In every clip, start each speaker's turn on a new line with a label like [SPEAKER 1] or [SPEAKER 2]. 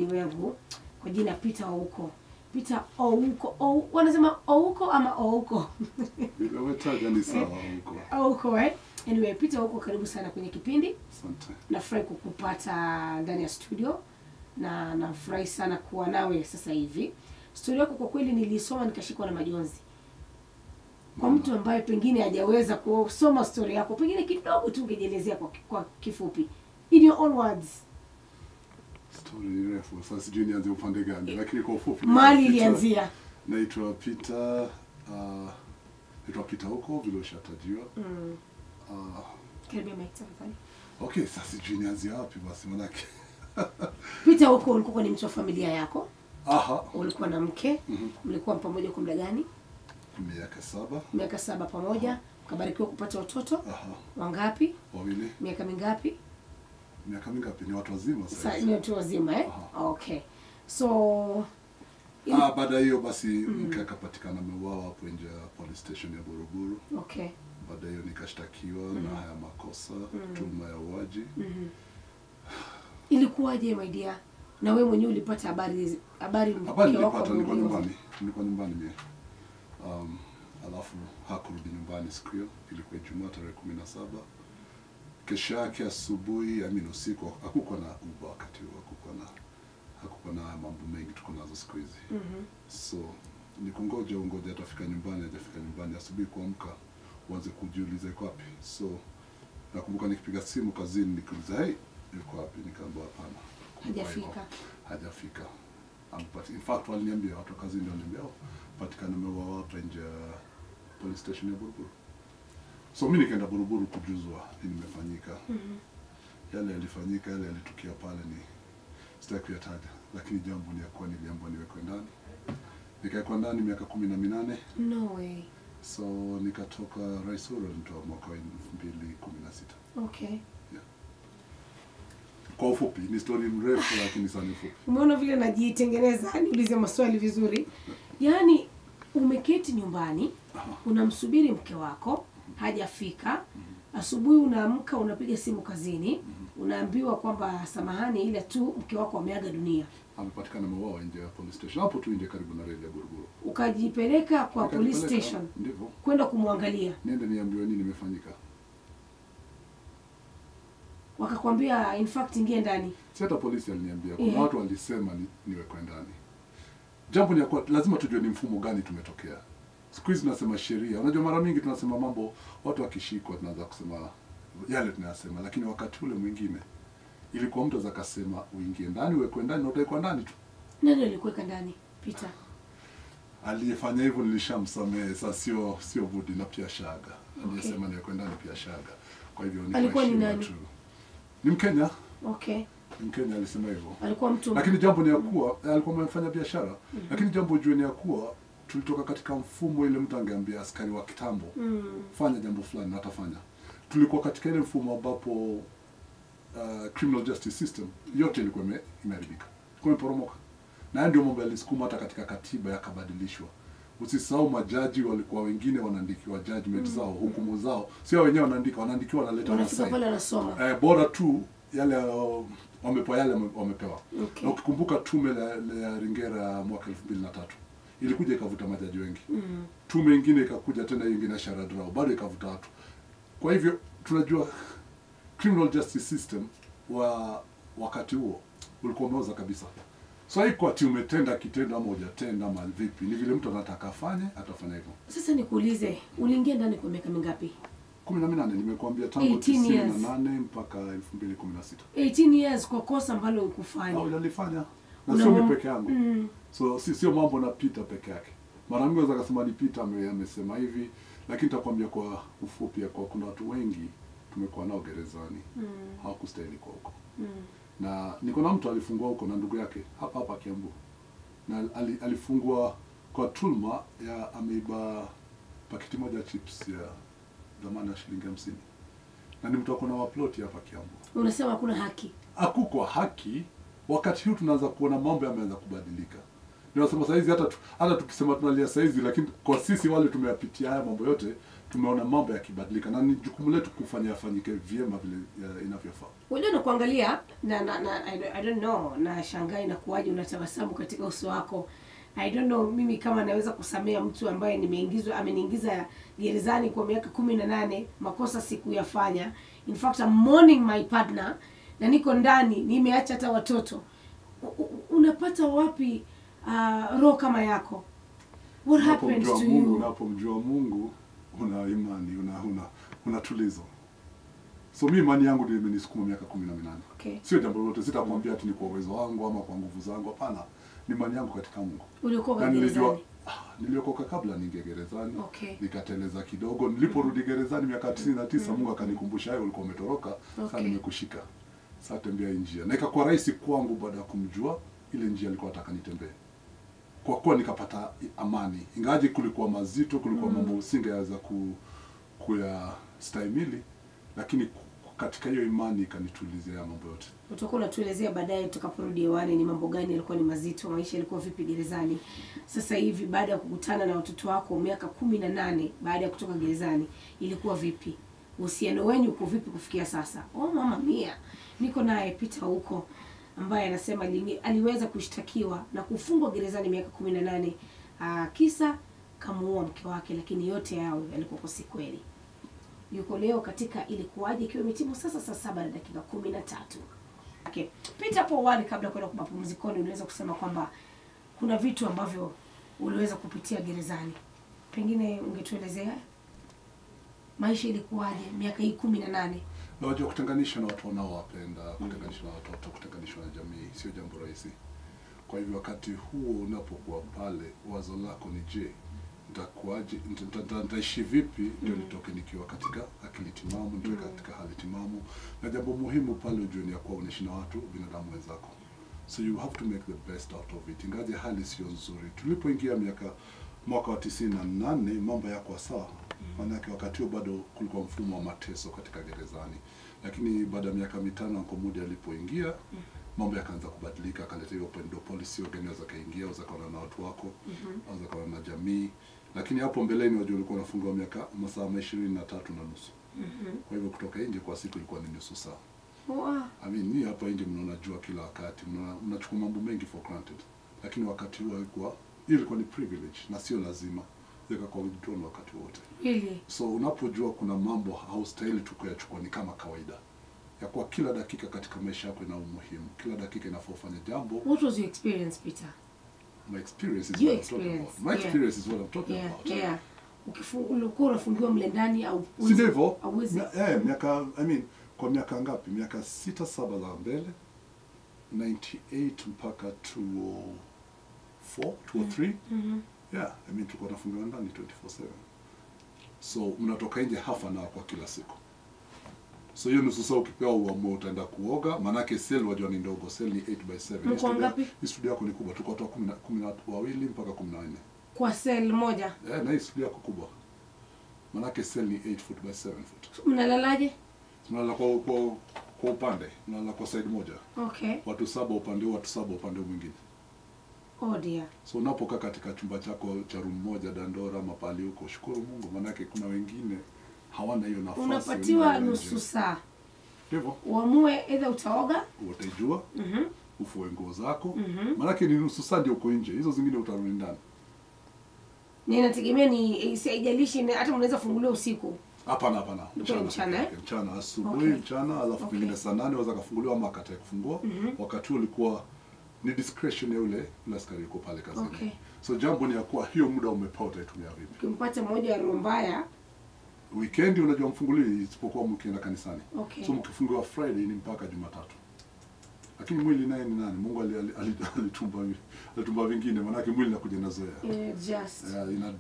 [SPEAKER 1] Wangu kwa jina Peter Ouko. Peter Ouko, wanasema Ouko ama Ouko?
[SPEAKER 2] Umetaja ni sawa Ouko.
[SPEAKER 1] Ouko Anyway, Peter Ouko, karibu sana kwenye kipindi.
[SPEAKER 2] Asante.
[SPEAKER 1] Nafurahi kukupata ndani ya studio na nafurahi sana kuwa nawe sasa hivi. Story yako kwa kweli nilisoma nikashikwa na majonzi. Kwa mtu ambaye pengine hajaweza kusoma story yako, pengine kidogo tu ungejelezea kwa kifupi. In your own words.
[SPEAKER 2] Story refu. Sasa sijui nianze upande gani, lakini kwa ufupi
[SPEAKER 1] mali ilianzia.
[SPEAKER 2] Naitwa Peter Ouko vile ushatajiwa.
[SPEAKER 1] Karibia mic tafadhali.
[SPEAKER 2] Okay, sasa sijui nianze wapi basi manake.
[SPEAKER 1] Peter Ouko, ulikuwa ni mtu wa familia yako?
[SPEAKER 2] Aha.
[SPEAKER 1] Ulikuwa na mke? Mlikuwa pamoja kwa muda gani?
[SPEAKER 2] Miaka 7.
[SPEAKER 1] Miaka 7 pamoja. Ukabarikiwa kupata watoto?
[SPEAKER 2] Aha.
[SPEAKER 1] Wangapi?
[SPEAKER 2] 2.
[SPEAKER 1] Miaka mingapi?
[SPEAKER 2] Miaka mingapi? Ni watu wazima sasa.
[SPEAKER 1] Sasa ni watu wazima Okay. So
[SPEAKER 2] baada hiyo basi mke akapatikana ameuawa hapo nje ya police station ya Buruburu.
[SPEAKER 1] Okay.
[SPEAKER 2] Baada hiyo nikashtakiwa na haya makosa, tuhuma ya uaji.
[SPEAKER 1] Ilikuwaje my dear? Na wewe mwenyewe ulipata habari mke wako
[SPEAKER 2] nilikuwa nyumbani mimi. Alafu hakurudi nyumbani siku hiyo, ilikuwa Ijumaa tarehe 17. Kesho yake asubuhi, usiku, hakukuwa na Uber wakati huo, hakukuwa na mambo mengi tuko nazo siku hizi. So nikungoja atafika nyumbani, hajafika nyumbani. Asubuhi kuamka uanze kujiuliza yuko wapi. So nakumbuka nikipiga simu kazini nikiuliza yuko wapi, nikaambiwa hapana, hajafika. In fact waliniambia watu kazini ndio waliniambia patikana ameuawa hapa nje ya police station ya Buruburu. So mimi nikaenda Buruburu kujuzwa nini imefanyika. Yale yalifanyika, yale yalitukia pale ni sitaki kuyataja, lakini jambo ni yakuwa niliambiwa niwekwe ndani. Nikawekwa ndani miaka 18.
[SPEAKER 1] No way.
[SPEAKER 2] So nikatoka Rais Uhuru alitoa mwaka wa 2016.
[SPEAKER 1] Okay.
[SPEAKER 2] Yeah. Kwa ufupi ni story mrefu lakini sana fupi.
[SPEAKER 1] Umeona vile najitengeneza, niulize maswali vizuri. Yaani umeketi nyumbani, unamsubiri mke wako, hajafika. Asubuhi unaamka unapiga simu kazini, unaambiwa kwamba samahani ila tu mke wako ameaga dunia.
[SPEAKER 2] Amepatikana ameuawa nje ya police station. Hapo tu nje karibu na reli ya Buruburu.
[SPEAKER 1] Ukajipeleka kwa police station.
[SPEAKER 2] Ndivyo.
[SPEAKER 1] Kwenda kumwangalia.
[SPEAKER 2] Niende niambiwe nini imefanyika.
[SPEAKER 1] Wakakwambia in fact ingie ndani.
[SPEAKER 2] Si hata polisi aliniambia, kuna watu walisema niwekwe ndani. Jambo ni kwa lazima tujue ni mfumo gani tumetokea. Siku hizi tunasema sheria. Unajua mara mingi tunasema mambo watu wakishikwa tunaanza kusema yale tunayasema, lakini wakati ule mwingine ilikuwa mtu akasema uingie ndani, uwekwe ndani na utaikwa ndani tu.
[SPEAKER 1] Nani alikuweka ndani? Peter.
[SPEAKER 2] Aliyefanya hivyo nilishamsamehe, sasa sio budi na pia shaga. Aliyesema niwekwe ndani pia shaga. Kwa hivyo ni
[SPEAKER 1] alikuwa ni nani?
[SPEAKER 2] Ni Mkenya.
[SPEAKER 1] Okay.
[SPEAKER 2] Mkenya alisema hivyo.
[SPEAKER 1] Alikuwa mtu.
[SPEAKER 2] Lakini jambo ni ya kuwa alikuwa anafanya biashara. Lakini jambo juu ni ya kuwa tulitoka katika mfumo ile mtu angeambia askari wa kitambo fanya jambo fulani na atafanya. Tulikuwa katika ile mfumo ambapo criminal justice system yote ilikuwa imeharibika. Ilikuwa imeporomoka. Na ndio mambo yalisukuma hata katika katiba yakabadilishwa. Usisahau majaji walikuwa wengine wanaandikiwa judgment zao, hukumu zao. Sio wenyewe wanaandikiwa wanaleta
[SPEAKER 1] wanafika pale wanasoma.
[SPEAKER 2] Bora tu yale wamepewa wamepewa.
[SPEAKER 1] Okay.
[SPEAKER 2] Na ukikumbuka tume la Ringera mwaka 2003 ilikuja ikavuta majaji wengi. Tume nyingine ikakuja tena nyingine Sharadrao bado ikavuta watu. Kwa hivyo tunajua criminal justice system wakati huo ulikuwa umeoza kabisa. So haiko ati umetenda kitendo ama hujatenda ama vipi. Ni vile mtu anataka afanye, atafanya hivyo.
[SPEAKER 1] Sasa nikuulize, uliingia ndani kwa miaka mingapi?
[SPEAKER 2] 18 nimekuambia tangu 98 mpaka 2016.
[SPEAKER 1] 18 years kwa kosa ambalo ukufanya.
[SPEAKER 2] Au nilifanya. Na sio mimi peke yangu. So sio mambo na Peter peke yake. Mara nyingi unaweza kusema ni Peter amesema hivi, lakini nitakwambia kwa ufupi kwa kuna watu wengi tumekuwa nao gerezani. Hawakustahili kwa huko. Na niko na mtu alifungwa huko na ndugu yake hapa Kiambu. Na alifungwa kwa tulma ya ameiba pakiti moja chips ya dhamana ya shilingi 50. Na ni mtu akona wa plot hapa Kiambu.
[SPEAKER 1] Unasema hakuna haki?
[SPEAKER 2] Hakuko haki. Wakati huu tunaanza kuona mambo yameanza kubadilika. Ninasema saizi hata tukisema tunalia saizi, lakini kwa sisi wale tumeyapitia haya mambo yote tumeona mambo yakibadilika na ni jukumu letu kufanya yafanyike vyema vile inavyofaa.
[SPEAKER 1] Unajua na kuangalia I don't know, na shangaa inakuwaje unatabasamu katika uso wako. I don't know mimi kama naweza kusamea mtu ambaye ameniingiza gerezani kwa miaka 18, makosa sikuyafanya. In fact I'm mourning my partner na niko ndani, nimeacha hata watoto. Unapata wapi roho kama yako? What happens to you?
[SPEAKER 2] Unapomjua Mungu, una imani, una tulizo. So mimi imani yangu ndio imenisukuma miaka 18.
[SPEAKER 1] Okay.
[SPEAKER 2] Sio jambo lolote, sitakwambia ati ni kwa uwezo wangu ama kwa nguvu zangu, hapana. Ni imani yangu katika Mungu.
[SPEAKER 1] Uliokoka gerezani?
[SPEAKER 2] Niliokoka kabla ninge gerezani.
[SPEAKER 1] Okay.
[SPEAKER 2] Nikateleza kidogo. Niliporudi gerezani miaka 99, Mungu akanikumbusha hayo ulikuwa umetoroka, sasa nimekushika. Sasa tembea njia. Na ikakuwa rahisi kwangu baada ya kumjua ile njia alikuwa anataka nitembee. Kwa kuwa nikapata amani. Ingawaje kulikuwa mazito, kulikuwa mambo usingeweza kuyastahimili, lakini katika hiyo imani ikanitulizia mambo yote.
[SPEAKER 1] Utakuwa unatuelezea baadaye tutakaporudi hewani ni mambo gani yalikuwa ni mazito, maisha yalikuwa vipi gerezani. Sasa hivi baada ya kukutana na watoto wako miaka 18 baada ya kutoka gerezani, ilikuwa vipi? Uhusiano wenu uko vipi kufikia sasa? Oh mama mia. Niko naye Peter huko ambaye anasema aliweza kushtakiwa na kufungwa gerezani miaka 18 kisa kamuua mke wake, lakini yote yao yalikuwa si kweli. Yuko leo katika ilikuwaje, ikiwa imetimu sasa saa 7:13. Okay. Peter, hapo awali kabla kwenda kwa mapumzikoni unaweza kusema kwamba kuna vitu ambavyo uliweza kupitia gerezani. Pengine ungetuelezea maisha ilikuwaje miaka hii 18?
[SPEAKER 2] Unajua kutenganisha na watu wanaowapenda, kutenganisha na watoto, kutenganisha na jamii sio jambo rahisi. Kwa hivyo wakati huo unapokuwa pale, wazo lako ni je, nitakuaje, nitaishi vipi ndio nitoke nikiwa katika akili timamu, nitoke katika hali timamu. Na jambo muhimu pale ujue ni ya kuwa unaishi na watu, binadamu wenzako. So you have to make the best out of it. Ingaje hali sio nzuri. Tulipoingia mwaka wa 98 mambo yako sawa. Maana wakati huo bado kulikuwa mfumo wa mateso katika gerezani. Lakini baada ya miaka 5 Uncle Moody alipoingia, mambo yakaanza kubadilika, akaleta hiyo open door policy, organizer kaingia, uzakaona na watu wako, uzakaona na jamii. Lakini hapo mbeleni wajua ulikuwa unafungwa masaa 23 na nusu. Kwa hivyo kutoka nje kwa siku ilikuwa ni nusu saa.
[SPEAKER 1] Wow.
[SPEAKER 2] I mean, ni hapa nje mnaona jua kila wakati, mnachukua mambo mengi for granted. Lakini wakati huo ilikuwa ni privilege na sio lazima. Kwa withdrawn wakati wote.
[SPEAKER 1] Really?
[SPEAKER 2] So unapojua kuna mambo haustahili tukuyachukua ni kama kawaida. Ya kuwa kila dakika katika maisha yako ina umuhimu. Kila dakika inafaa ufanye jambo.
[SPEAKER 1] What was your experience, Peter?
[SPEAKER 2] My experience is
[SPEAKER 1] Your
[SPEAKER 2] what I'm talking
[SPEAKER 1] experience.
[SPEAKER 2] about. My experience is what I'm talking about.
[SPEAKER 1] Yeah. Ulikuwa unafungiwa mle ndani au
[SPEAKER 2] si ndivyo? Kwa miaka ngapi? Miaka 6-7 za mbele. 98 mpaka 203. Yeah, tulikuwa tunafungiwa ndani 24/7. So mnatoka nje half an hour kwa kila siku. So hiyo nusu saa ukipewa uamue utaenda kuoga, manake cell wajua ni ndogo, cell ni 8/7.
[SPEAKER 1] Mko ngapi?
[SPEAKER 2] Studio yako ni kubwa, tuko watu 12 mpaka 14.
[SPEAKER 1] Kwa cell moja?
[SPEAKER 2] Na hii studio yako kubwa. Manake cell ni 8 foot by 7 foot.
[SPEAKER 1] Mnalalaje?
[SPEAKER 2] Tunalala kwa upande, tunalala kwa side moja.
[SPEAKER 1] Okay.
[SPEAKER 2] Watu 7 upande huu, watu 7 upande mwingine.
[SPEAKER 1] Oh dear.
[SPEAKER 2] So unapokaa katika chumba chako cha room moja Dandora mapali huko, shukuru Mungu, manake kuna wengine hawana hiyo nafasi.
[SPEAKER 1] Unapatiwa nusu saa.
[SPEAKER 2] Ndivyo.
[SPEAKER 1] Uamue either utaoga,
[SPEAKER 2] utajua, ufue nguo zako. Manake ni nusu saa ndio uko nje. Hizo zingine utarudi ndani.
[SPEAKER 1] Ni inategemea ni haijalishi hata mnaweza funguliwa usiku.
[SPEAKER 2] Hapana.
[SPEAKER 1] Mchana.
[SPEAKER 2] Mchana asubuhi, mchana alafu pengine saa 8 waweza kufunguliwa ama akatae kufungua. Wakati huo ulikuwa ni discretion ya yule askari yuko pale kazini.
[SPEAKER 1] Okay.
[SPEAKER 2] So jambo ni ya kuwa hiyo muda umepata itumia vipi.
[SPEAKER 1] Ukimpata mmoja ya roho mbaya,
[SPEAKER 2] weekend unajua mfunguliwi isipokuwa mkienda kanisani.
[SPEAKER 1] Okay.
[SPEAKER 2] So mkifunguliwa Friday ni mpaka Jumatatu. Lakini mwili naye ni nani? Mungu alitumba vingine, maana mwili unakuja na zoea.
[SPEAKER 1] Just.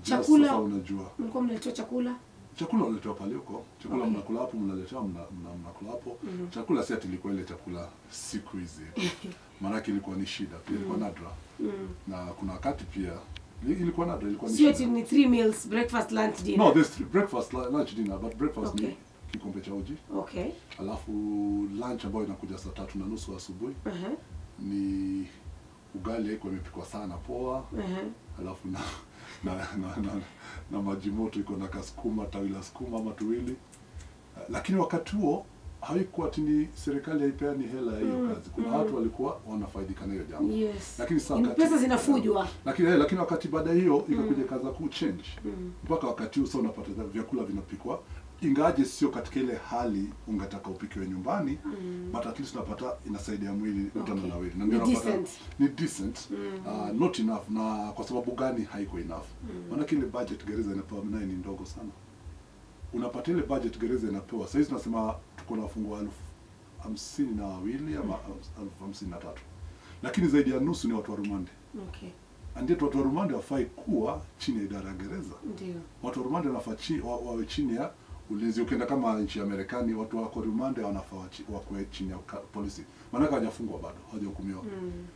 [SPEAKER 2] Chakula sasa unajua.
[SPEAKER 1] Mlikuwa mnaletewa chakula?
[SPEAKER 2] Chakula unaletewa pale huko. Chakula mnakula hapo, mnaletewa mnakula hapo. Chakula si ati ilikuwa ile chakula siku hizi. Maana ilikuwa ni shida, pia ilikuwa nadra. Na kuna wakati pia ilikuwa nadra, ilikuwa ni shida.
[SPEAKER 1] Sio ni 3 meals, breakfast, lunch, dinner.
[SPEAKER 2] No, there's breakfast, lunch, dinner, but breakfast ni kikombe cha uji.
[SPEAKER 1] Okay.
[SPEAKER 2] Alafu lunch ambayo inakuja saa 3:30 asubuhi. Ni ugali haiko imepikwa sana poa. Alafu na maji moto iko na kasukuma, tawi la sukuma ama tuwili. Lakini wakati huo haikuwa tini serikali haipeani hela ya hiyo kazi. Kuna watu walikuwa wanafaidika na hiyo jambo.
[SPEAKER 1] Yes.
[SPEAKER 2] Lakini sasa
[SPEAKER 1] pesa zinafujwa.
[SPEAKER 2] Lakini wakati baada hiyo ikakuja kaza ku change. Mpaka wakati huo sasa unapata vyakula vinapikwa ingaje sio katika ile hali ungetaka upikiwe nyumbani, but at least unapata inasaidia mwili utanawiri. Na ndio unapata ni decent, not enough. Na kwa sababu gani haiko enough? Maana ile budget gereza inapewa nayo ni ndogo sana. Unapata ile budget gereza inapewa. Sasa tunasema tuko na wafungwa 52,000 ama 53. Lakini zaidi ya nusu ni watu wa rumande.
[SPEAKER 1] Okay.
[SPEAKER 2] Ndio watu wa rumande wafai kuwa chini ya idara ya gereza.
[SPEAKER 1] Ndio.
[SPEAKER 2] Watu wa rumande wanafaa wawe chini ya ulinzi. Ukienda kama nchi ya Marekani, watu wako rumande wanafaa wawe chini ya polisi. Maana hawajafungwa bado, hawajahukumiwa.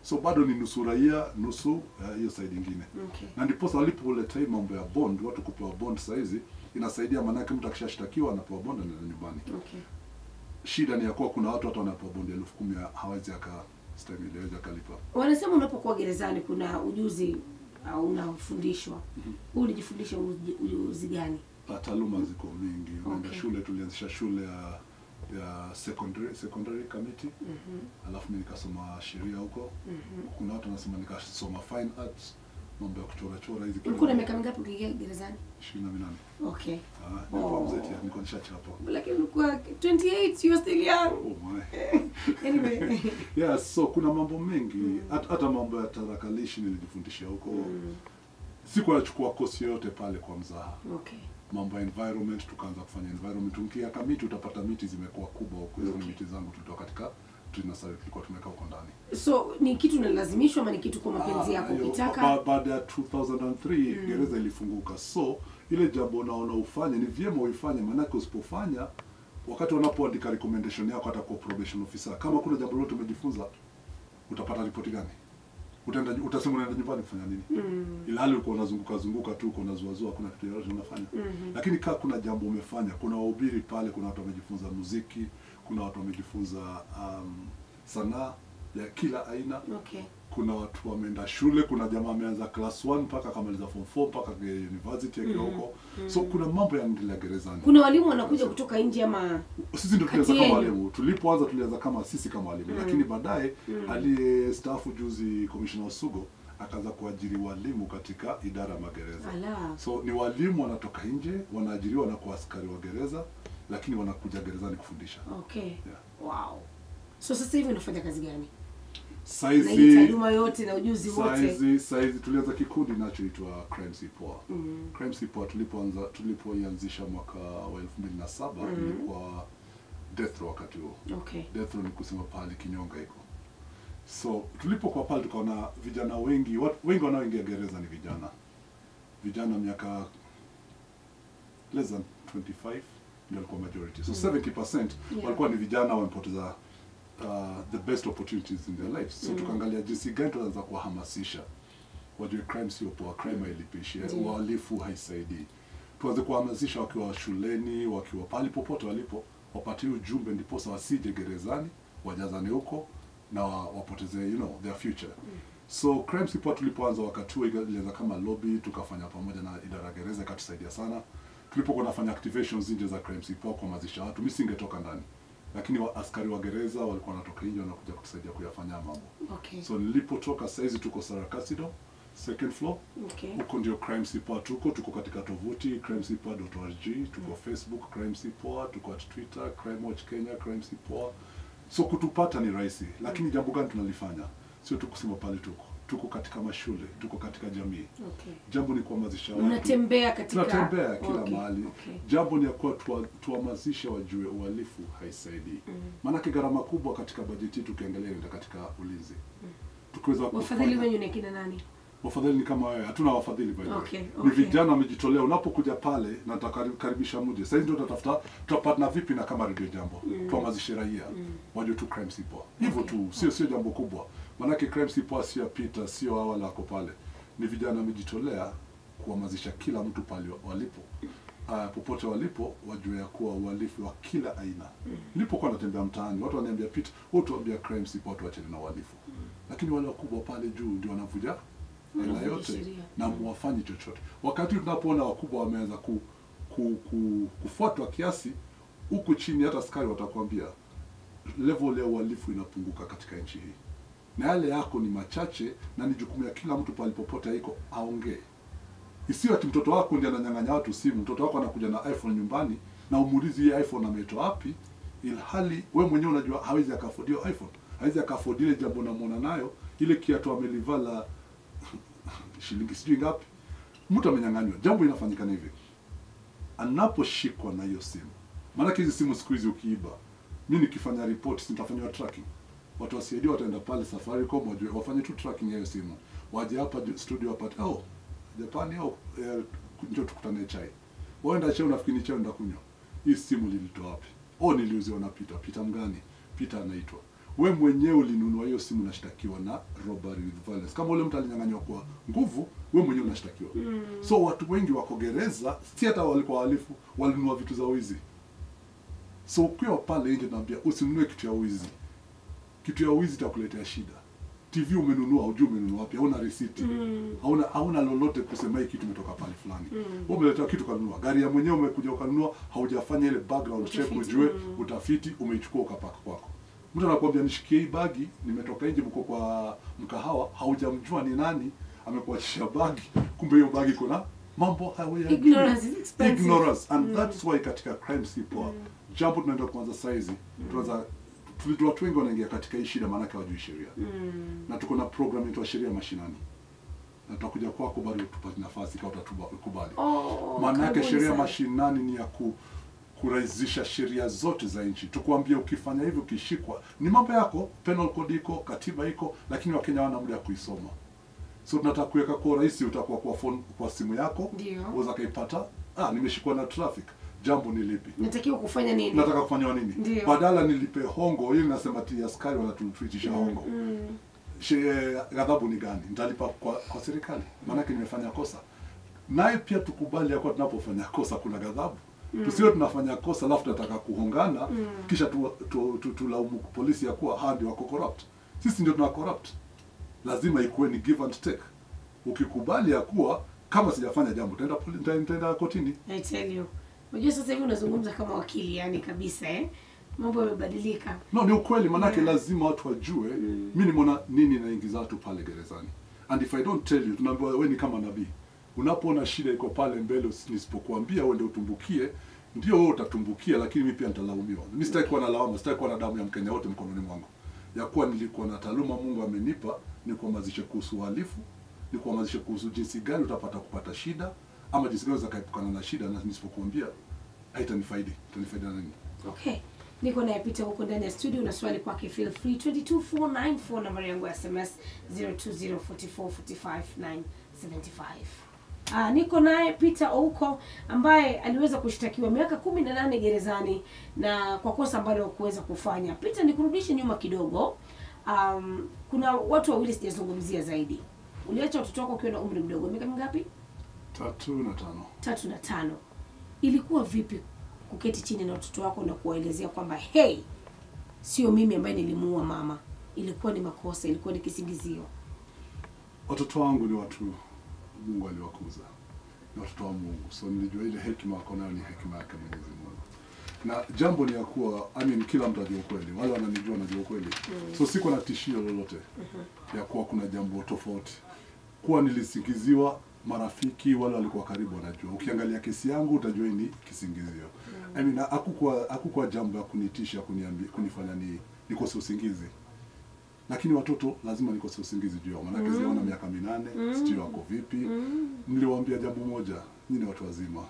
[SPEAKER 2] So bado ni nusu raia, nusu hiyo side nyingine.
[SPEAKER 1] Okay.
[SPEAKER 2] Na ndipo walipoleta mambo ya bond, watu kupewa bond saizi inasaidia, maana mtu akishashtakiwa anapewa bond na nyumbani.
[SPEAKER 1] Okay.
[SPEAKER 2] Shida ni ya kuwa kuna watu wanapewa bond 10,000 hawezi akastahimili, hawezi akalipa.
[SPEAKER 1] Wanasema unapokuwa gerezani kuna ujuzi unafundishwa. Ulijifundisha ujuzi gani?
[SPEAKER 2] Taaluma ziko mingi. Unaenda shule, tulianzisha shule ya secondary committee. Alafu mimi nikasoma sheria huko. Kuna watu wanasema nikasoma fine arts, mambo ya kuchora hizi.
[SPEAKER 1] Ulikuwa na miaka mingapi ukiingia gerezani?
[SPEAKER 2] 28.
[SPEAKER 1] Okay.
[SPEAKER 2] Nilikuwa mzee, nilikuwa nishachapo.
[SPEAKER 1] Lakini ulikuwa 28, you're still young.
[SPEAKER 2] Oh my.
[SPEAKER 1] Anyway.
[SPEAKER 2] Yeah, so kuna mambo mengi. Hata mambo ya tarakilishi nilijifundisha huko. Sikuwa nachukua kosi yote pale kwa mzaha.
[SPEAKER 1] Okay.
[SPEAKER 2] Mambo ya environment, tukaanza kufanya environment. Ukiaka miti utapata miti zimekuwa kubwa huko. Hizo miti zangu tulitoka katika tulikuwa tumekaa huko ndani.
[SPEAKER 1] So ni kitu unalazimishwa ama ni kitu kwa mapenzi yako ukitaka?
[SPEAKER 2] Baada ya 2003 gereza ilifunguka. So ile jambo unaona ufanye ni vyema uifanye, maana usipofanya wakati wanapoandika recommendation yako hata kwa probation officer, kama kuna jambo lolote umejifunza utapata ripoti gani? Utasema unaenda nyumbani kufanya nini? Ila hali uko unazunguka tu, uko unazuazua, kuna kitu yote unafanya. Lakini kama kuna jambo umefanya, kuna wahubiri pale, kuna watu wamejifunza muziki, kuna watu wamejifunza sanaa ya kila aina.
[SPEAKER 1] Okay.
[SPEAKER 2] Kuna watu wameenda shule, kuna jamaa ameanza class 1 mpaka akamaliza form 4 mpaka university yake huko. So kuna mambo ya gerezani.
[SPEAKER 1] Kuna walimu wanakuja kutoka nje ama
[SPEAKER 2] sisi ndio tulianza kama walimu. Tulipoanza tulianza kama sisi kama walimu, lakini baadaye aliyestaafu juzi Commissioner Osugo akaanza kuajiri walimu katika idara ya magereza. So ni walimu wanatoka nje, wanaajiriwa na kwa askari wa gereza, lakini wanakuja gerezani kufundisha.
[SPEAKER 1] Okay. Yeah. Wow. So sasa hivi unafanya kazi gani?
[SPEAKER 2] Saizi
[SPEAKER 1] taaluma yote na ujuzi wote.
[SPEAKER 2] Saizi tulianza kikundi kinachoitwa Crime Support. Crime Support tulipoanzisha mwaka wa 2007 ilikuwa death row wakati huo.
[SPEAKER 1] Okay.
[SPEAKER 2] Death row ni kusema pale kinyonga iko. So tulipokuwa pale tukaona vijana wengi wanaoingia gereza ni vijana miaka less than 25 ndio walikuwa majority. So 70% walikuwa ni vijana wamepoteza the best opportunities in their lives. So tukaangalia jinsi gani tunaweza kuwahamasisha wajue crime sio poa, crime hailipishi, uhalifu haisaidii. Tuanze kuhamasisha wakiwa shuleni, wakiwa pale popote walipo, wapatie ujumbe ndipo wasije gerezani, wajazane huko na wapoteze their future. So Crime Support tulipoanza wakati huo ilianza kama lobby, tukafanya pamoja na idara gereza, ikatusaidia sana. Tulipokuwa tunafanya activations nje za Crime Support kuhamasisha watu, mimi singetoka ndani. Lakini askari wa gereza walikuwa wanatoka nje wanakuja kutusaidia kuyafanya mambo.
[SPEAKER 1] Okay.
[SPEAKER 2] So nilipotoka saizi tuko Sarakasido, second floor.
[SPEAKER 1] Okay.
[SPEAKER 2] Huko ndio Crime Support tuko katika tovuti crimesuport.org, tuko Facebook Crime Support, tuko Twitter Crime Watch Kenya Crime Support. So kutupata ni rahisi, lakini jambo gani tunalifanya? Sio tu kusema pale tuko katika mashule, tuko katika jamii.
[SPEAKER 1] Okay.
[SPEAKER 2] Jambo ni kuhamasisha watu.
[SPEAKER 1] Tunatembea kila
[SPEAKER 2] mahali. Okay. Jambo ni kwa tuhamasisha wajue uhalifu haisaidii. Maana gharama kubwa katika bajeti tukiangalia ndio katika ulinzi. Tukiweza
[SPEAKER 1] wafadhili wenyewe ni kina nani?
[SPEAKER 2] Wafadhili ni kama wewe, hatuna wafadhili by the way. Ni vijana wamejitolea, unapokuja pale na nitakaribisha muje. Sasa ndio tutapatana vipi na kama Radio Jambo. Tuhamasishe raia wajue tu Crime Support. Hivyo tu, sio jambo kubwa. Maana Crime Support sio Peter, sio hawa lako pale. Ni vijana wamejitolea kuhamasisha kila mtu pale walipo. Popote walipo wajue ya kuwa uhalifu wa kila aina. Nilipokuwa natembea mtaani, watu wananiambia Peter, wewe tuambia Crime Support tuachane na uhalifu. lakini wale wakubwa pale juu ndio wanavuja hela yote na muwafanyi chochote. Wakati tunapoona wakubwa wameanza kufuatwa kiasi, huku chini hata askari watakwambia level ya uhalifu inapunguka katika nchi hii, na yale yako ni machache, na ni jukumu ya kila mtu palipopote iko aongee. Isiwe ati mtoto wako ndiye ananyang'anya watu simu, mtoto wako anakuja na iPhone nyumbani na umuulize hii iPhone ametoa wapi, ilhali wewe mwenyewe unajua hawezi akafford hiyo iPhone, hawezi akafford ile jambo unamwona nayo, ile kiatu amelivala shilingi sijui ngapi, mtu amenyang'anywa. Jambo inafanyika hivi, anaposhikwa na hiyo simu. Maana hizi simu siku hizi ukiiba, mimi nikifanya report nitafanywa tracking. Watu wasaidia wataenda pale Safaricom wajue, wafanye tu tracking ya hiyo simu. Waje hapa studio hapa, Japani njoo tukutane chai. Waenda chai, unafikiri chai ndio kunywa. Hii simu lilitoa wapi? Niliuziwa na Peter mgani? Peter anaitwa. Wewe mwenyewe ulinunua hiyo simu, unashtakiwa na robbery with violence. Kama ule mtu alinyang'anywa kwa nguvu, wewe mwenyewe unashtakiwa. So watu wengi wako gereza, si hata walikuwa wahalifu, walinunua vitu za wizi. So ukiwa pale nje naambia usinunue kitu ya wizi. Kitu ya wizi itakuletea shida. TV umenunua, hujui umenunua wapi, hauna receipt. Hauna lolote kusema hii kitu imetoka pale fulani. Wewe umeleta kitu kanunua. Gari ya mwenyewe umekuja ukanunua, haujafanya ile background check ujue, utafiti, umeichukua ukapaka kwako. Mtu anakuambia nishikie hii bagi, nimetoka nje mko kwa mkahawa, haujamjua ni nani, amekuachia bagi, kumbe hiyo bagi kuna mambo hayo.
[SPEAKER 1] Ignorance is expensive.
[SPEAKER 2] Ignorance, and that's why katika crime sipo. Jambo tunaenda kuanza saizi, tuanza tulitoa watu wengi wanaingia katika hii shida maana hawajui sheria. Na tuko na program inaitwa sheria mashinani. Na tutakuja kwako bado tupate nafasi kama utakubali. Maana yake sheria mashinani ni ya kurahisisha sheria zote za nchi. Tukwambie ukifanya hivyo ukishikwa, ni mambo yako, penal code iko, katiba iko, lakini Wakenya wana muda ya kuisoma. So tunataka kuweka kwa rahisi, utakuwa kwa phone, kwa simu yako, unaweza kaipata, nimeshikwa na traffic. Jambo ni lipi?
[SPEAKER 1] Natakiwa kufanya nini?
[SPEAKER 2] Nataka kufanya nini? Badala nilipe hongo, hili nasema ati askari wanatuitisha hongo. Ghadhabu ni gani? Nitalipa kwa serikali. Maana yake nimefanya kosa. Naye pia tukubali ya kwa tunapofanya kosa kuna ghadhabu. Tusiwe tunafanya kosa alafu tunataka kuhongana kisha tulaumu polisi ya kuwa hadi wako corrupt. Sisi ndio tuna corrupt. Lazima ikuwe ni give and take. Ukikubali ya kuwa kama sijafanya jambo nitaenda kotini.
[SPEAKER 1] I tell you. Unajua sasa hivi unazungumza kama wakili yani kabisa Mambo yamebadilika.
[SPEAKER 2] No, ni ukweli manake lazima watu wajue mimi nimeona nini naingiza watu pale gerezani. And if I don't tell you, tunaambiwa wewe ni kama nabii. Unapoona shida iko pale mbele nisipokuambia wewe ndio utumbukie, ndio wewe utatumbukia, lakini mimi pia nitalaumiwa. Mimi sitaki kuwa na lawama, sitaki kuwa na damu ya Mkenya wote mkononi mwangu. Ya kuwa nilikuwa na taaluma Mungu amenipa, ni kuhamasisha kuhusu uhalifu, ni kuhamasisha kuhusu jinsi gani kupata shida, ama jinsi gani utakaepukana na shida, na nisipokuambia haitanifaidi. Itanifaidi na nini?
[SPEAKER 1] Okay. Niko na Peter huko ndani ya studio, na swali kwake feel free. 22494 nambari yangu ya SMS 0204445975. Niko naye Peter Ouko ambaye aliweza kushtakiwa miaka 18 gerezani na kwa kosa ambalo kuweza kufanya. Peter, nikurudishe nyuma kidogo. Kuna watu wawili sijazungumzia zaidi. Uliacha watoto wako ukiwa na umri mdogo. Miaka mingapi?
[SPEAKER 2] 3 na 5.
[SPEAKER 1] 3 na 5. Ilikuwa vipi kuketi chini na watoto wako na kuwaelezea kwamba hey, sio mimi ambaye nilimuua mama, ilikuwa ni makosa, ilikuwa ni kisingizio?
[SPEAKER 2] Watoto wangu ni watu Mungu aliwakuza. Ni watoto wa Mungu. So nilijua ile hekima wako nayo ni hekima yake Mwenyezi Mungu. Na jambo ni ya kuwa kila mtu ajue ukweli. Wale wananijua najua ukweli. So siko na tishio lolote ya kuwa kuna jambo tofauti. Kuwa nilisingiziwa, marafiki wale walikuwa karibu wanajua. Ukiangalia kesi yangu utajua ni kisingizio. Hakukuwa jambo ya kunitisha, kunifanya nikose usingizi. Lakini watoto lazima nikose usingizi juu yao. Maana kazi wana miaka 8, sijui wako vipi. Niliwaambia jambo moja, nyinyi watu wazima,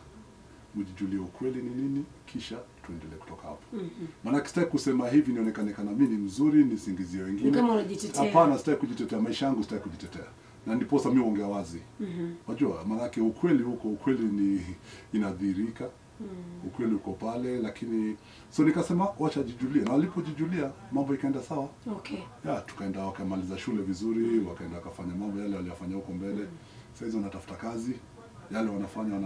[SPEAKER 2] mjijulie ukweli ni nini, kisha tuendelee kutoka hapo. Maana sitaki kusema hivi nionekane kana mimi ni mzuri, nisingizie wengine.
[SPEAKER 1] Kama unajitetea.
[SPEAKER 2] Hapana, sitaki kujitetea, maisha yangu sitaki kujitetea. Na ndipo sasa mimi ongea wazi. Unajua, maana ukweli huko, ukweli ni inadhirika. Ukweli uko pale, lakini so nikasema wacha jijulie, na walipojijulia mambo ikaenda sawa.
[SPEAKER 1] Okay.
[SPEAKER 2] Tukaenda wakamaliza shule vizuri, wakaenda wakafanya mambo yale waliyofanya huko mbele. Sasa hizo wanatafuta kazi, yale wanafanya.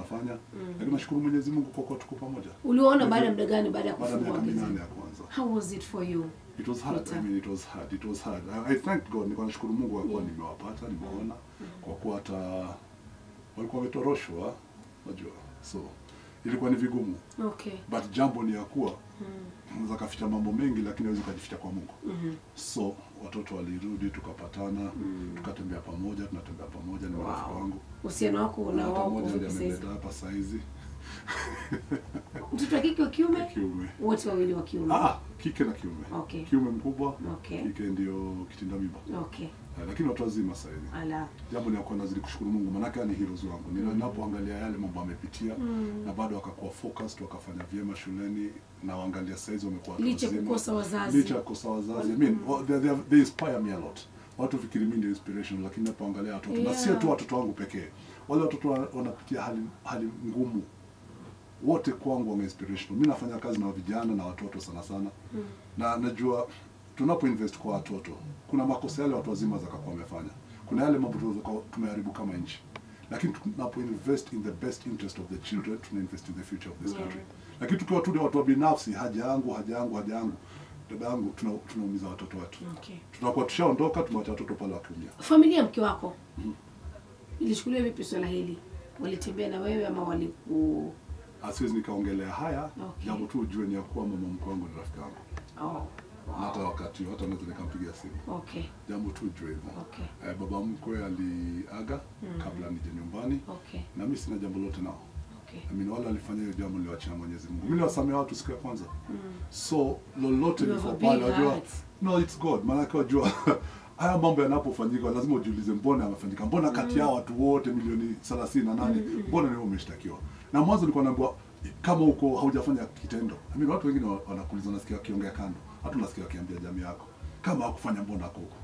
[SPEAKER 2] Lakini nashukuru Mwenyezi Mungu kwa kuwa tuko pamoja.
[SPEAKER 1] Uliona baada ya muda gani baada ya kufungwa
[SPEAKER 2] gereza? Baada ya miaka 8 ya kwanza.
[SPEAKER 1] How was it for you?
[SPEAKER 2] It was hard. I mean, it was hard. It was hard. I thank God. Niko nashukuru Mungu kwa kuwa nimewapata, nimeona kwa kuwa hata walikuwa wametoroshwa, unajua. So ilikuwa ni vigumu.
[SPEAKER 1] Okay.
[SPEAKER 2] But jambo ni ya kuwa unaweza kuficha mambo mengi lakini hauwezi kujificha kwa Mungu. So watoto walirudi, tukapatana, tukatembea pamoja, tunatembea pamoja, ni marafiki wangu.
[SPEAKER 1] Uhusiano wako na wao
[SPEAKER 2] vipi sasa? Hapa saizi.
[SPEAKER 1] Mtoto wa kike wa kiume?
[SPEAKER 2] Kiume.
[SPEAKER 1] Wote wawili wa kiume.
[SPEAKER 2] Kike na kiume.
[SPEAKER 1] Okay.
[SPEAKER 2] Kiume mkubwa.
[SPEAKER 1] Okay.
[SPEAKER 2] Kike ndio kitinda mimba.
[SPEAKER 1] Okay.
[SPEAKER 2] Lakini watu wazima sasa hivi.
[SPEAKER 1] Ala.
[SPEAKER 2] Jambo ni kwa nazidi kushukuru Mungu, maana ni heroes wangu. Ninapoangalia yale mambo amepitia na bado wakakuwa focused, wakafanya vyema shuleni na waangalia saizi wamekuwa
[SPEAKER 1] licha kukosa wazazi.
[SPEAKER 2] Licha kukosa wazazi. I mean, they inspire me a lot. Watu fikiri mimi ndio inspiration, lakini napoangalia watoto na sio tu watoto wangu pekee. Wale watoto wanapitia hali ngumu. Wote kwangu wame inspirational. Mimi nafanya kazi na vijana na watoto sana sana. Na najua tunapoinvest kwa watoto, kuna makosa yale watu wazima zakakuwa wamefanya. Kuna yale mambo tumeharibu kama nchi. Lakini tunapoinvest in the best interest of the children, tunainvest in the future of this country. Lakini tukiwa tu watu binafsi, haja yangu, dada yangu, tunaumiza watoto wetu.
[SPEAKER 1] Okay.
[SPEAKER 2] Tunakuwa tushaondoka, tumewacha watoto pale wakiumia.
[SPEAKER 1] Familia mke wako ilichukulia vipi swala hili? Walitembea na wewe ama waliku
[SPEAKER 2] Asiwezi nikaongelea haya, jambo tu ujue ni ya kuwa mama mkwe wangu ni rafiki yangu.
[SPEAKER 1] Wow.
[SPEAKER 2] Hata wakati hata naweza nikampigia simu.
[SPEAKER 1] Okay.
[SPEAKER 2] Jambo tu ujue hivyo.
[SPEAKER 1] Okay.
[SPEAKER 2] Baba mkwe aliaga kabla nije nyumbani.
[SPEAKER 1] Okay.
[SPEAKER 2] Na mimi sina jambo lote nao.
[SPEAKER 1] Okay.
[SPEAKER 2] I mean, wala alifanya hiyo jambo niliwaachia Mwenyezi Mungu. Mimi niliwasamea watu siku ya kwanza. So lolote liko pale wajua. No, it's God. Maana kwa jua haya mambo yanapofanyika lazima ujiulize mbona yamefanyika. Mbona kati ya watu wote milioni 38 mbona ni wao wameshtakiwa? Na mwanzo nilikuwa naambiwa kama uko haujafanya kitendo. I mean, watu wengine wanakuuliza nasikia wakiongea kando. Watu nasikia wakiambia jamii yako kama hakufanya mbona huko.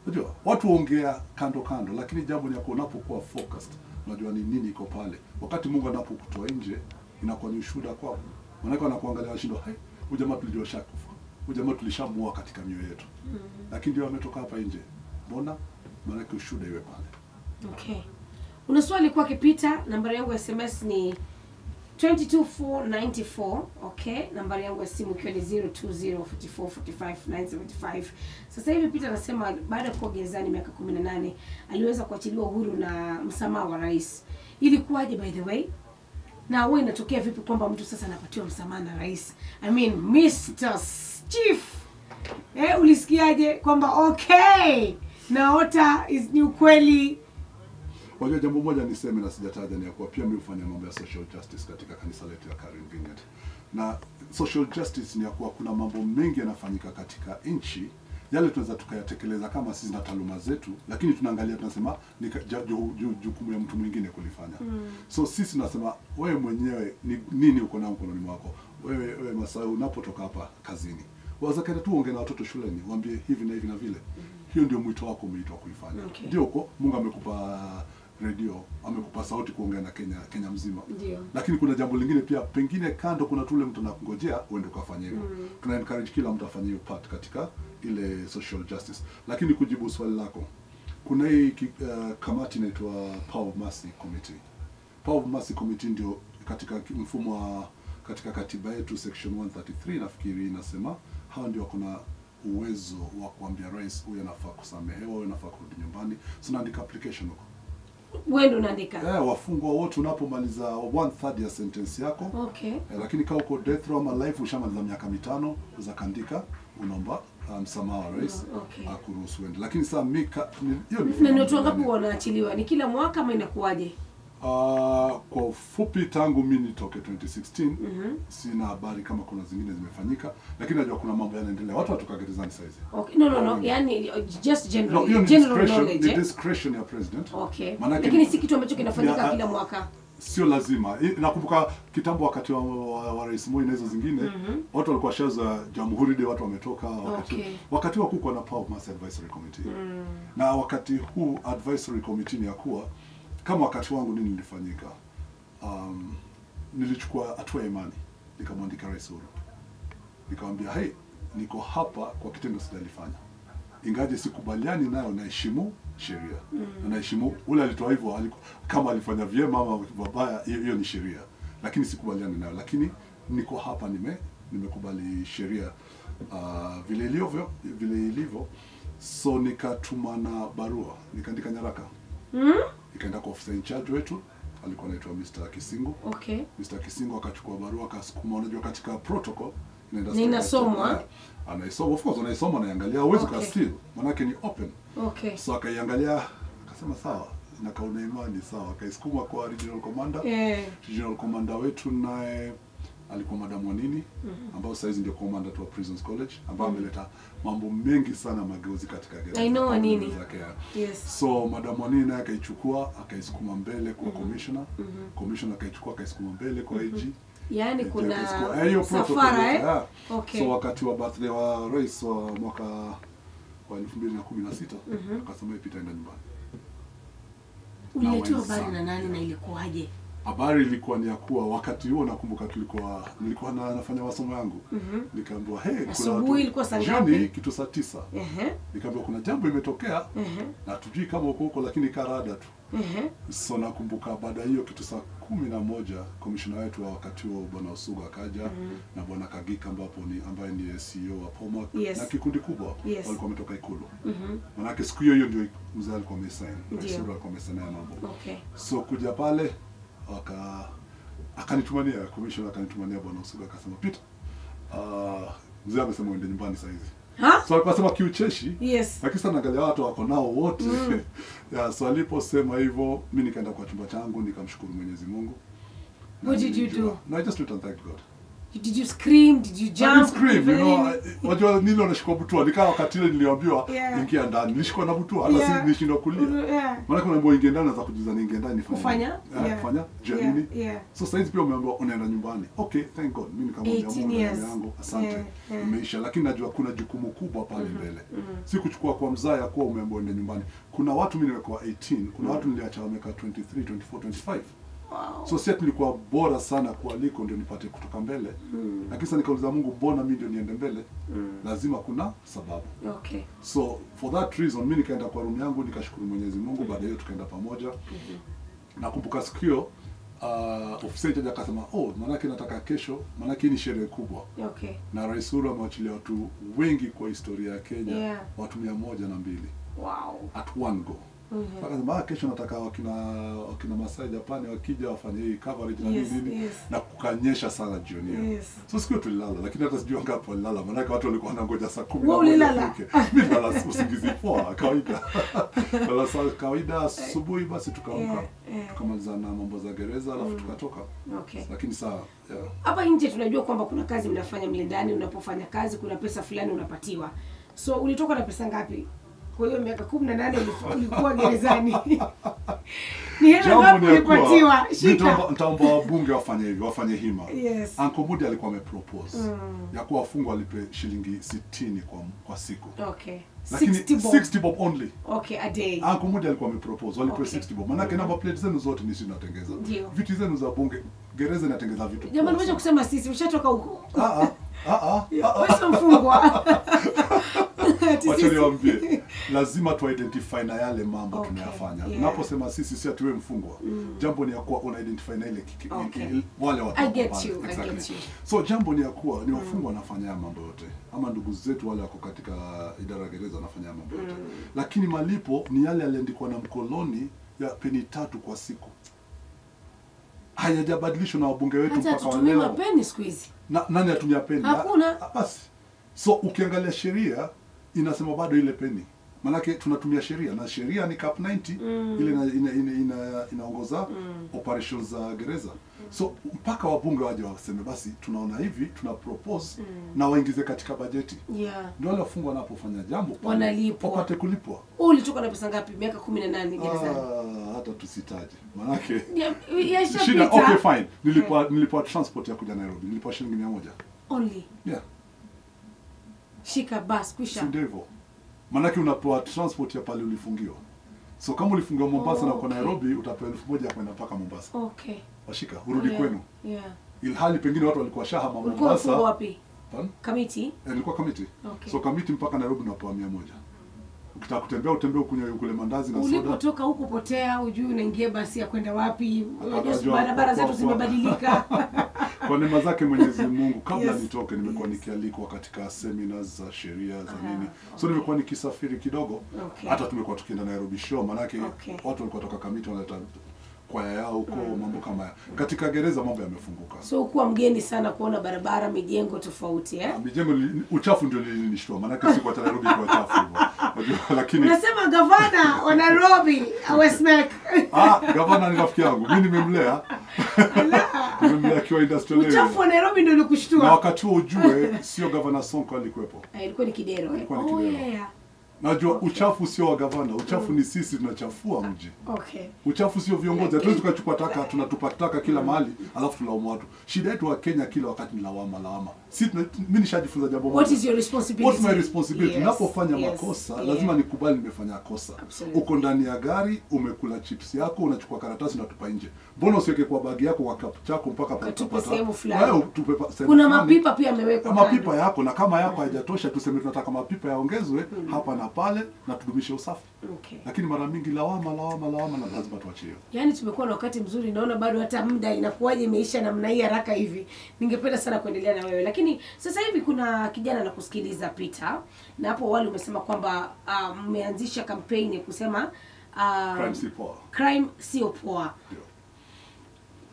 [SPEAKER 2] Unajua watu ongea kando lakini jambo ni yako unapokuwa focused. Unajua ni nini iko pale. Wakati Mungu anapokutoa nje inakuwa ni ushuhuda kwao. Maana anakuangalia washindo, hai, huyu jamaa tulijua shakufa. Huyu jamaa tulishamua katika mioyo yetu. Lakini ndio ametoka hapa nje. Mbona? Maana ushuhuda iwe pale.
[SPEAKER 1] Okay. Una swali kwake Peter, nambari yangu ya SMS ni 22494. Okay, nambari yangu ya simu ikiwa ni 0204445975. Sasa hivi Peter anasema baada ya kuwa gerezani miaka 18 aliweza kuachiliwa uhuru na msamaha wa rais. Ilikuwaje by the way? Na wewe inatokea vipi kwamba mtu sasa anapatiwa msamaha na rais? I mean, Mr. Chief. Ulisikiaje kwamba okay, naota ni ukweli?
[SPEAKER 2] Wajua jambo moja niseme na sijataja ni kwa pia mimi hufanya mambo ya social justice katika kanisa letu ya Karen Vineyard. Na social justice ni kwa kuna mambo mengi yanafanyika katika nchi yale tunaweza tukayatekeleza kama sisi na taaluma zetu, lakini tunaangalia tunasema ni jukumu ya mtu mwingine kulifanya. So sisi tunasema wewe mwenyewe ni nini uko nao mkononi mwako? Wewe Masau unapotoka hapa kazini. Waza kana tu ongea na watoto shuleni, waambie hivi na hivi na vile. Hiyo ndio mwito wako umeitwa kuifanya. Ndio uko Mungu amekupa radio, amekupa sauti kuongea na Kenya mzima. Lakini kuna jambo lingine pia pengine kando kuna tule mtu anakungojea uende ukafanye hivyo. Tuna encourage kila mtu afanye hiyo part katika ile social justice. Lakini kujibu swali lako, kuna hii kamati inaitwa Power of Mercy Committee. Power of Mercy Committee ndio katika mfumo wa katika katiba yetu section 133 nafikiri inasema hao ndio kuna uwezo wa kuambia rais huyu anafaa kusamehewa, huyu anafaa kurudi nyumbani. So naandika application huko.
[SPEAKER 1] Wewe ndo unaandika?
[SPEAKER 2] Wafungwa wote unapomaliza 1/3 ya sentence yako.
[SPEAKER 1] Okay.
[SPEAKER 2] Lakini kama uko death row ama life ushamaliza miaka 5 uzakandika unaomba msamaha wa rais akuruhusu uende. Lakini sasa hiyo
[SPEAKER 1] ni watu wangapi wanaachiliwa? Ni kila mwaka ama inakuwaje?
[SPEAKER 2] Kwa ufupi tangu mimi nitoke 2016 sina habari kama kuna zingine zimefanyika, lakini najua kuna mambo yanaendelea. Watu watoka gerezani sasa hizi.
[SPEAKER 1] Okay. No. Yani just general knowledge.
[SPEAKER 2] The discretion ya president.
[SPEAKER 1] Okay. Lakini si kitu ambacho kinafanyika kila mwaka.
[SPEAKER 2] Sio lazima. Nakumbuka kitambo wakati wa Rais Moi na hizo zingine, watu walikuwa shaza Jamhuri Day, watu wametoka wakati wa kuko na Power of Mercy Advisory Committee. Na wakati huu advisory committee ni ya kuwa kama wakati wangu nini nilifanyika, nilichukua hatua ya imani, nikamwandika Rais Uhuru. Nikamwambia, hey, niko hapa kwa kitendo sijalifanya. Ingaje sikubaliani nayo, naheshimu sheria. Na naheshimu ule alitoa hivyo kama alifanya vyema ama vibaya, hiyo ni sheria. Lakini sikubaliani nayo, lakini niko hapa nimekubali sheria vile ilivyo so nikatuma na barua, nikaandika nyaraka. Nikaenda kwa officer in charge wetu, alikuwa anaitwa Mr. Kisingo.
[SPEAKER 1] Okay.
[SPEAKER 2] Mr. Kisingo akachukua barua akasukuma, unajua katika protocol
[SPEAKER 1] inasomwa.
[SPEAKER 2] Anaisoma, of course anaisoma na angalia, huwezi ka steal, maana yake ni open.
[SPEAKER 1] Okay.
[SPEAKER 2] So akaiangalia akasema sawa, na kauna imani sawa, akaisukuma kwa regional commander. Regional commander wetu naye alikuwa Madam Wanini, ambao sasa ndio commander wa Prisons College, ambao ameleta mambo mengi sana mageuzi katika gereza.
[SPEAKER 1] I know Wanini.
[SPEAKER 2] Yes. So Madam Wanini naye akaichukua, akaisukuma mbele kwa commissioner. Commissioner akaichukua, akaisukuma mbele kwa IG.
[SPEAKER 1] Yaani kuna
[SPEAKER 2] safara Okay. So wakati wa birthday wa rais wa mwaka wa 2016, akasema ipita enda nyumbani.
[SPEAKER 1] Uliletewa habari na nani na ilikuwaje?
[SPEAKER 2] Habari ilikuwa ni ya kuwa wakati huo nakumbuka nilikuwa nafanya masomo yangu. Nikaambiwa
[SPEAKER 1] asubuhi ilikuwa saa ngapi?
[SPEAKER 2] Kitu saa 9. Nikaambiwa kuna jambo imetokea. Na tujui kama uko lakini karada tu. So nakumbuka baada hiyo kitu saa 11 commissioner wetu wa wakati huo Bwana Osuga akaja na Bwana Kagika ambaye ni CEO wa Pomak na kikundi kubwa walikuwa wametoka Ikulu. Maana siku hiyo ndio mzee alikuwa amesign. Sura alikuwa amesign mambo. So kuja pale akanitumania commissioner, akanitumania Bwana Osuga akasema Peter, mzee amesema uende nyumbani saa hizi. So akasema kiucheshi. Lakini sana angalia watu wako nao wote. So aliposema hivyo mimi nikaenda kwa chumba changu nikamshukuru Mwenyezi Mungu.
[SPEAKER 1] What did you do?
[SPEAKER 2] No, I just went and thanked God.
[SPEAKER 1] Did you scream? Did you jump?
[SPEAKER 2] I didn't scream, you know. Wajua nilo nashikwa butua. Nikawa wakati ile niliambiwa ingia ndani. Nilishikwa na butua. Hata si nishindwa kulia. Maana kuna mambo ingia ndani za kujuza niingia ndani
[SPEAKER 1] kufanya.
[SPEAKER 2] Kufanya jamini. So sasa hizi pia umeambiwa unaenda nyumbani. Okay, thank God. Mimi nikamwambia Mungu yangu asante. Umeisha, lakini najua kuna jukumu kubwa pale mbele. Si kuchukua kwa mzaa ya kuwa umeambiwa uende nyumbani. Kuna watu mimi nimekuwa 18, kuna watu niliacha wameka 23, 24, 25.
[SPEAKER 1] Wow.
[SPEAKER 2] So sasa nilikuwa bora sana kualiko ndio nipate kutoka mbele. Lakini sasa nikauliza Mungu, mbona mimi ndio niende mbele? Lazima kuna sababu.
[SPEAKER 1] Okay.
[SPEAKER 2] So for that reason mimi nikaenda kwa room yangu nikashukuru Mwenyezi Mungu. Baada hiyo tukaenda pamoja. Nakumbuka siku hiyo ofisa akasema maana yake nataka kesho, maana yake ni sherehe kubwa.
[SPEAKER 1] Okay.
[SPEAKER 2] Na Rais Uhuru amewachilia watu wengi kwa historia ya Kenya, watu 102.
[SPEAKER 1] Wow.
[SPEAKER 2] At one go. Akasema kesho nataka wakina Masai Japani wakija wafanye hii coverage na nini na kukanyesha sana jioni. So siku tulilala, lakini hata sijui ngapi walilala, maana watu walikuwa wanangoja saa 10.
[SPEAKER 1] Wewe ulilala?
[SPEAKER 2] Mimi nilala usingizi poa kawaida. Wala saa kawaida asubuhi basi tukaamka. Tukamaliza na mambo za gereza alafu tukatoka.
[SPEAKER 1] Okay.
[SPEAKER 2] Lakini saa
[SPEAKER 1] hapa nje tunajua kwamba kuna kazi mnafanya mle ndani, unapofanya kazi kuna pesa fulani unapatiwa. So ulitoka na pesa ngapi? Kwa hiyo miaka 18 ulikuwa gerezani. Ni hela ngapi ulipatiwa?
[SPEAKER 2] Nitaomba wabunge wafanye hivyo, wafanye hima. Uncle Mudi alikuwa amepropose ya kuwa wafungwa walipe shilingi 60 kwa siku.
[SPEAKER 1] Okay.
[SPEAKER 2] Lakini 60 bob only.
[SPEAKER 1] Okay, a day.
[SPEAKER 2] Uncle Mudi alikuwa amepropose walipe 60 bob. Maana number plate zenu zote ni sisi tunatengeza. Vitu zenu za bunge gereza inatengeza vitu.
[SPEAKER 1] Jamani, wacha kusema sisi ushatoka huko.
[SPEAKER 2] Wewe
[SPEAKER 1] mfungwa.
[SPEAKER 2] Wacha niwaambie, lazima tu identify na yale mambo tunayafanya. Unaposema sisi si atuwe mfungwa. Jambo ni ya kuwa una identify na ile wale watu.
[SPEAKER 1] I get you.
[SPEAKER 2] So jambo ni ya kuwa ni wafungwa wanafanya mambo yote. Ama ndugu zetu wale wako katika idara ya gereza wanafanya mambo yote. Lakini malipo ni yale yaliandikwa na mkoloni ya peni 3 kwa siku. Hayajabadilishwa na wabunge wetu mpaka wa leo.
[SPEAKER 1] Hata peni siku hizi.
[SPEAKER 2] Nani atumia peni?
[SPEAKER 1] Hakuna.
[SPEAKER 2] Basi. So ukiangalia sheria inasema bado ile peni. Manake tunatumia sheria na sheria ni cap 90 ile inaongoza operations za gereza. So mpaka wabunge waje waseme basi tunaona hivi, tuna propose na waingize katika bajeti. Ndio wale wafungwa wanapofanya jambo
[SPEAKER 1] wanalipwa.
[SPEAKER 2] Wapate kulipwa.
[SPEAKER 1] Ulitoka na pesa ngapi? Miaka 18 gerezani.
[SPEAKER 2] Hata tusitaje. Manake
[SPEAKER 1] shida.
[SPEAKER 2] Okay fine. Nilipwa transport ya kuja Nairobi. Nilipwa shilingi 100.
[SPEAKER 1] Only. Shika bus kwisha.
[SPEAKER 2] Ndivyo. Manake unapewa transport ya pale ulifungiwa. So kama ulifungiwa Mombasa na uko Nairobi utapewa 1000 kwenda mpaka Mombasa.
[SPEAKER 1] Okay.
[SPEAKER 2] Washika urudi kwenu. Ilhali pengine watu walikuwa shahama Mombasa.
[SPEAKER 1] Ulikuwa wapi? Kamiti?
[SPEAKER 2] Nilikuwa Kamiti.
[SPEAKER 1] Okay.
[SPEAKER 2] So Kamiti mpaka Nairobi unapewa 100. Ukitaka kutembea utembee kule mandazi na soda.
[SPEAKER 1] Ulipotoka huko potea, ujui unaingia basi ya kwenda wapi? Barabara zetu zimebadilika.
[SPEAKER 2] Kwa neema zake Mwenyezi Mungu kabla
[SPEAKER 1] Yes.
[SPEAKER 2] nitoke nimekuwa nikialikwa katika seminars za sheria za nini. So nimekuwa nikisafiri kidogo.
[SPEAKER 1] Okay.
[SPEAKER 2] Hata tumekuwa tukienda Nairobi show manake
[SPEAKER 1] Okay.
[SPEAKER 2] watu walikuwa kutoka Kamiti wanaleta kwaya yao huko mambo kama haya. Katika gereza mambo yamefunguka.
[SPEAKER 1] So kuwa mgeni sana kuona barabara, mijengo tofauti
[SPEAKER 2] Mijengo uchafu ndio lilinishtua manake siku hata Nairobi kwa uchafu hivyo. Lakini
[SPEAKER 1] unasema gavana wa Nairobi Westmeck.
[SPEAKER 2] Gavana ni rafiki yangu. Mimi nimemlea. Nimemlea akiwa industrial area.
[SPEAKER 1] Uchafu wa Nairobi ndio ulikushtua.
[SPEAKER 2] Na wakati huo ujue sio Gavana Sonko alikuwepo.
[SPEAKER 1] Ilikuwa ni Kidero.
[SPEAKER 2] Ilikuwa ni Kidero.
[SPEAKER 1] Yeah.
[SPEAKER 2] Najua uchafu sio wa gavana, uchafu ni sisi tunachafua mji.
[SPEAKER 1] Okay.
[SPEAKER 2] Uchafu sio viongozi. Hatuwezi tukachukua taka, tunatupa taka kila mahali, alafu tulaumu watu. Shida yetu wa Kenya kila wakati ni lawama. Mimi nishajifunza jambo moja.
[SPEAKER 1] What is your responsibility?
[SPEAKER 2] What's my responsibility?
[SPEAKER 1] Yes.
[SPEAKER 2] Ninapofanya makosa, lazima nikubali nimefanya kosa.
[SPEAKER 1] Absolutely.
[SPEAKER 2] Uko ndani ya gari, umekula chips yako, unachukua karatasi na tupa nje. Mbona usiweke kwa bagi yako kwa kapu chako mpaka
[SPEAKER 1] Katupe
[SPEAKER 2] utapata?
[SPEAKER 1] sehemu fulani.
[SPEAKER 2] Kuna
[SPEAKER 1] mapipa pia yamewekwa.
[SPEAKER 2] Mapipa yako, na kama yako haijatosha tuseme tunataka mapipa yaongezwe hapa na pale na tudumishe usafi.
[SPEAKER 1] Okay.
[SPEAKER 2] Lakini mara mingi lawama na lazima tuachie.
[SPEAKER 1] Yaani tumekuwa na wakati mzuri, naona bado hata muda inakuwaje imeisha namna hii haraka hivi. Ningependa sana kuendelea na wewe. Lakini sasa hivi kuna kijana anakusikiliza Peter, na hapo wale umesema kwamba mmeanzisha kampeni ya kusema crime sio poa.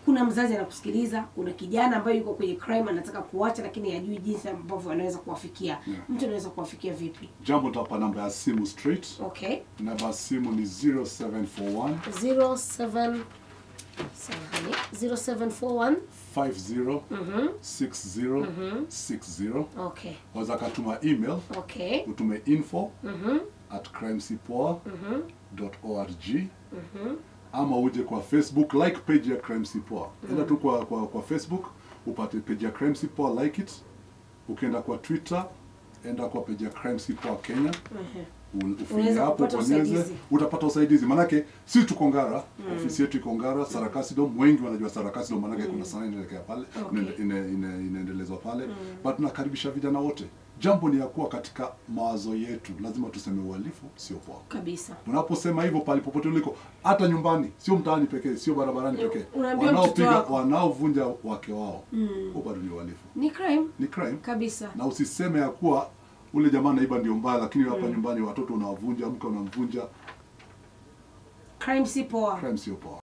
[SPEAKER 1] Kuna mzazi anakusikiliza, kuna kijana ambaye yuko kwenye crime anataka kuacha lakini hajui jinsi ambavyo anaweza kuwafikia. Mtu anaweza kuwafikia vipi?
[SPEAKER 2] Jambo nitapa namba ya simu straight.
[SPEAKER 1] Okay.
[SPEAKER 2] Namba ya simu ni 0741
[SPEAKER 1] 0741
[SPEAKER 2] 50 60 60.
[SPEAKER 1] Okay.
[SPEAKER 2] Waweza katuma email.
[SPEAKER 1] Okay.
[SPEAKER 2] Utume info@crimesipoa.org. Ama uje kwa Facebook, like page ya Crime Sipoa. Enda tu kwa Facebook, upate page ya Crime Sipoa, like it. Ukienda kwa Twitter, enda kwa page ya Crime Sipoa Kenya. Ufinya hapo bonyeze, utapata usaidizi. Manake sisi tuko Ngara, ofisi yetu iko Ngara, Sarakasi Dome. Wengi wanajua Sarakasi Dome manake kuna sana inaelekea pale, inaendelezwa pale. But tunakaribisha vijana wote. Jambo ni ya kuwa katika mawazo yetu lazima tuseme uhalifu sio poa.
[SPEAKER 1] Kabisa.
[SPEAKER 2] Unaposema hivyo pale popote uliko, hata nyumbani, sio mtaani pekee, sio barabarani pekee. Wanaovunja wake wao, bado ni uhalifu.
[SPEAKER 1] Ni crime.
[SPEAKER 2] Ni crime.
[SPEAKER 1] Kabisa.
[SPEAKER 2] Na usiseme ya kuwa ule jamaa naiba ndio mbaya, lakini hapa nyumbani watoto unawavunja, mke unamvunja.
[SPEAKER 1] Crime si poa.
[SPEAKER 2] Crime sio poa.